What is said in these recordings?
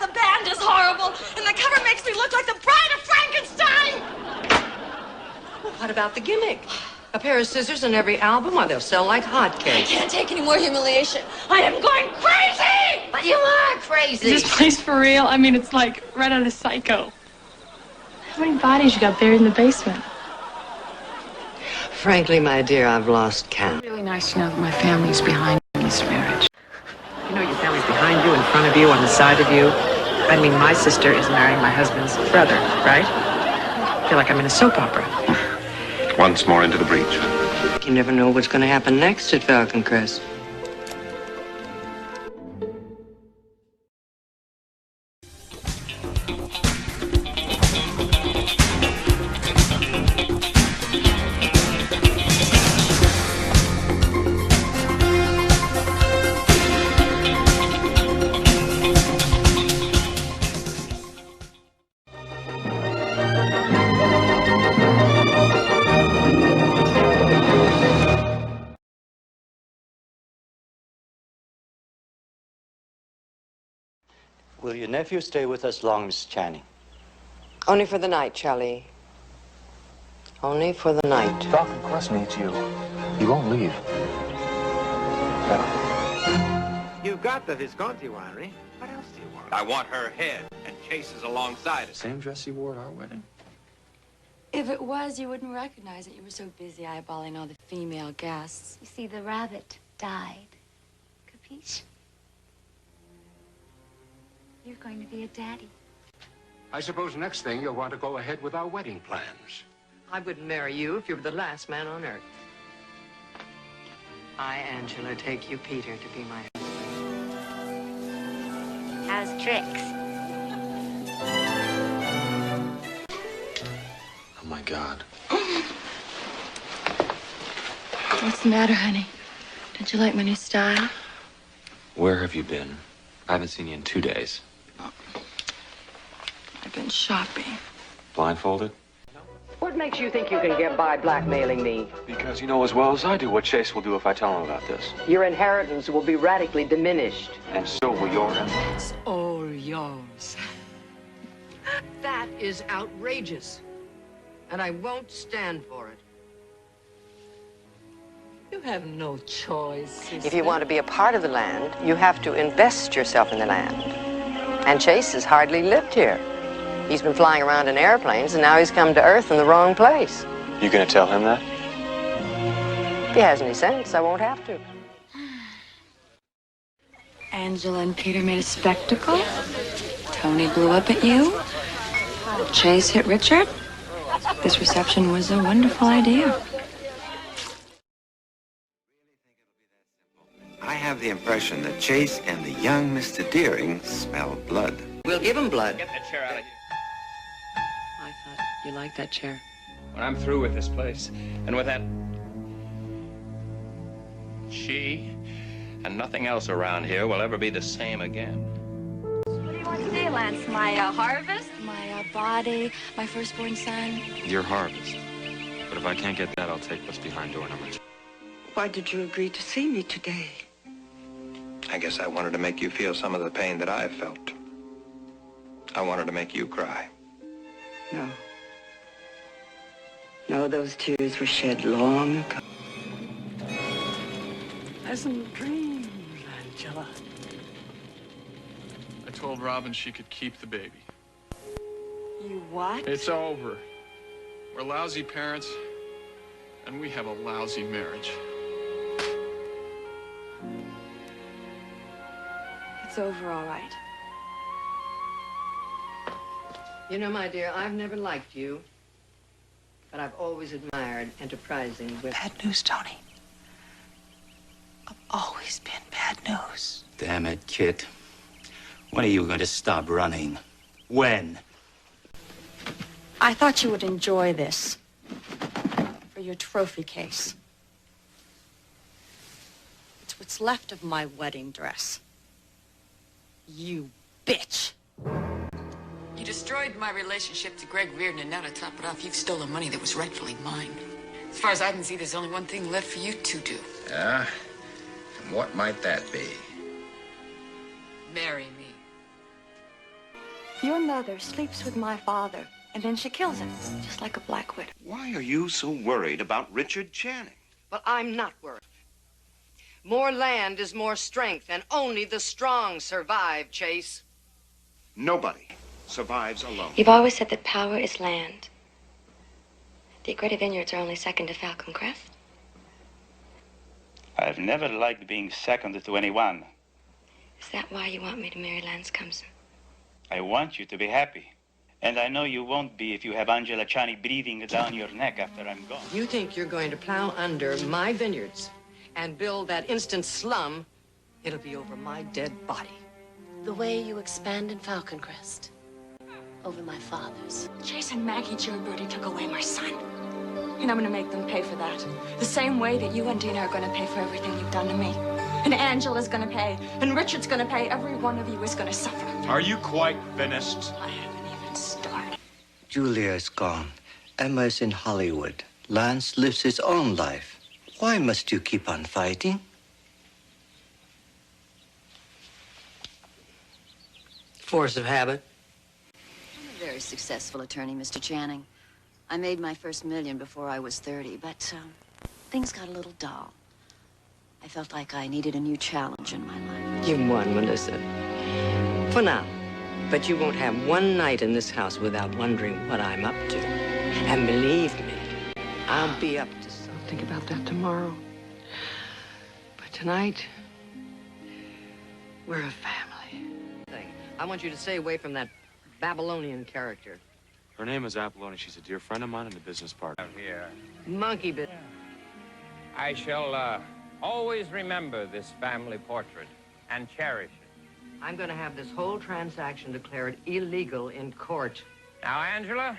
the band is horrible, and the cover makes me look like the Bride of Frankenstein! Well, what about the gimmick? A pair of scissors in every album? Why, they'll sell like hotcakes. I can't take any more humiliation. I am going crazy! But you are crazy. Is this place for real? I mean, it's like right out of Psycho. How many bodies you got buried in the basement? Frankly, my dear, I've lost count. It's really nice to know that my family's behind this marriage. You know your family's behind you, in front of you, on the side of you. I mean, my sister is marrying my husband's brother, right? I feel like I'm in a soap opera. Once more into the breach. You never know what's going to happen next at Falcon Crest. Will your nephew stay with us long, Miss Channing? Only for the night, chao-li. Only for the night. Falcon Crest needs you. You won't leave. No. You've got the Visconti winery. What else do you want? I want her head and Chase's alongside it. Same dress you wore at our wedding? If it was, you wouldn't recognize it. You were so busy eyeballing all the female guests. You see, the rabbit died. Capiche? You're going to be a daddy. I suppose next thing you'll want to go ahead with our wedding plans. I wouldn't marry you if you were the last man on earth. I, Angela, take you, Peter, to be my husband. How's tricks? Oh, my God. What's the matter, honey? Don't you like my new style? Where have you been? I haven't seen you in 2 days. I've been shopping. Blindfolded? What makes you think you can get by blackmailing me? Because you know as well as I do what Chase will do if I tell him about this. Your inheritance will be radically diminished. And so will your It's all yours. That is outrageous. And I won't stand for it. You have no choice, sister. If you want to be a part of the land, you have to invest yourself in the land. And Chase has hardly lived here. He's been flying around in airplanes, and now he's come to Earth in the wrong place. You gonna tell him that? If he has any sense, I won't have to. Angela and Peter made a spectacle. Tony blew up at you. Chase hit Richard. This reception was a wonderful idea. I have the impression that Chase and the young Mr. Deering smell blood. We'll give him blood. Get that chair out of here. I thought you liked that chair. When I'm through with this place, and with that... she and nothing else around here will ever be the same again. What do you want today, Lance? My harvest? My body? My firstborn son? Your harvest. But if I can't get that, I'll take what's behind door number 2. Why did you agree to see me today? I guess I wanted to make you feel some of the pain that I've felt. I wanted to make you cry. No. No, those tears were shed long ago. Pleasant dreams, Angela. I told Robin she could keep the baby. You what? It's over. We're lousy parents, and we have a lousy marriage. It's over, all right. You know, my dear, I've never liked you, but I've always admired enterprising women. Bad news, Tony. I've always been bad news. Damn it, Kit. When are you going to stop running? When? I thought you would enjoy this for your trophy case. It's what's left of my wedding dress. You bitch. You destroyed my relationship to Greg Reardon, and now to top it off, you've stolen money that was rightfully mine. As far as I can see, there's only one thing left for you to do. Yeah? And what might that be? Marry me. Your mother sleeps with my father, and then she kills him, just like a black widow. Why are you so worried about Richard Channing? But I'm not worried. More land is more strength, and only the strong survive, Chase. Nobody survives alone. You've always said that power is land. The Greta Vineyards are only second to Falcon Crest. I've never liked being second to anyone. Is that why you want me to marry Lance Cumson? I want you to be happy. And I know you won't be if you have Angela Chani breathing down your neck after I'm gone. You think you're going to plow under my vineyards and build that instant slum? It'll be over my dead body. The way you expanded Falcon Crest over my father's. Chase and Maggie Jo and Bertie took away my son. And I'm gonna make them pay for that. The same way that you and Dina are gonna pay for everything you've done to me. And Angela's gonna pay, and Richard's gonna pay. Every one of you is gonna suffer. Are you quite finished? I haven't even started. Julia is gone. Emma is in Hollywood. Lance lives his own life. Why must you keep on fighting? Force of habit. I'm a very successful attorney, Mr. Channing. I made my first $1 million before I was 30, but things got a little dull. I felt like I needed a new challenge in my life. You won, Melissa. For now. But you won't have one night in this house without wondering what I'm up to. And believe me, I'll be up to something. I'll think about that tomorrow. But tonight, we're a family. I want you to stay away from that Babylonian character. Her name is Apollonia. She's a dear friend of mine and a business partner. Here. Monkey bit. I shall always remember this family portrait and cherish it. I'm going to have this whole transaction declared illegal in court. Now, Angela,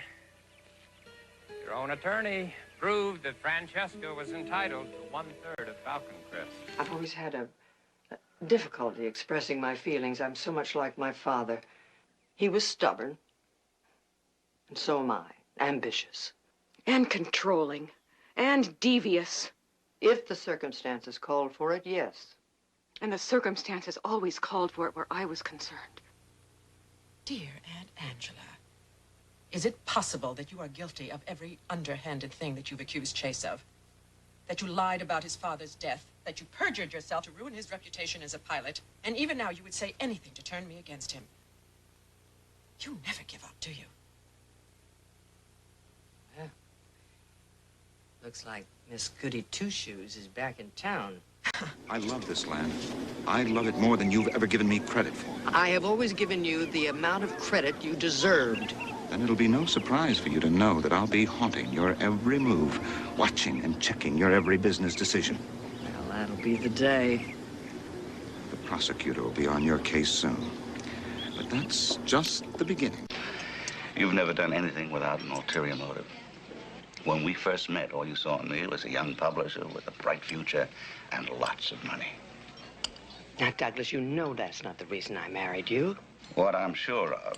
your own attorney proved that Francesca was entitled to 1/3 of Falcon Crest. I've always had a difficulty expressing my feelings. I'm so much like my father. He was stubborn. And so am I. Ambitious. And controlling. And devious. If the circumstances called for it, yes. And the circumstances always called for it where I was concerned. Dear Aunt Angela, is it possible that you are guilty of every underhanded thing that you've accused Chase of? That you lied about his father's death, that you perjured yourself to ruin his reputation as a pilot, and even now you would say anything to turn me against him. You never give up, do you? Yeah. Looks like Miss Goody Two-Shoes is back in town. I love this land. I love it more than you've ever given me credit for. I have always given you the amount of credit you deserved. Then it'll be no surprise for you to know that I'll be haunting your every move, watching and checking your every business decision. Well, that'll be the day. The prosecutor will be on your case soon. But that's just the beginning. You've never done anything without an ulterior motive. When we first met, all you saw in me was a young publisher with a bright future and lots of money. Now, Douglas, you know that's not the reason I married you. What I'm sure of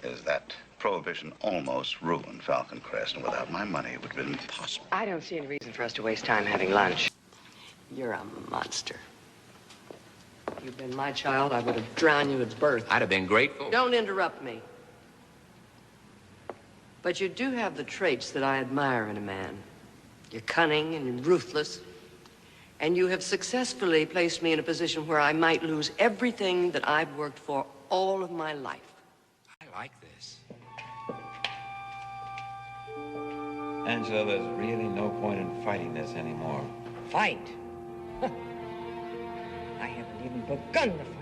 is that Prohibition almost ruined Falcon Crest, and without my money, it would have been impossible. I don't see any reason for us to waste time having lunch. You're a monster. If you'd been my child, I would have drowned you at birth. I'd have been grateful. Don't interrupt me. But you do have the traits that I admire in a man. You're cunning and you're ruthless. And you have successfully placed me in a position where I might lose everything that I've worked for all of my life. I like this. Angela, there's really no point in fighting this anymore. Fight? I haven't even begun the fight.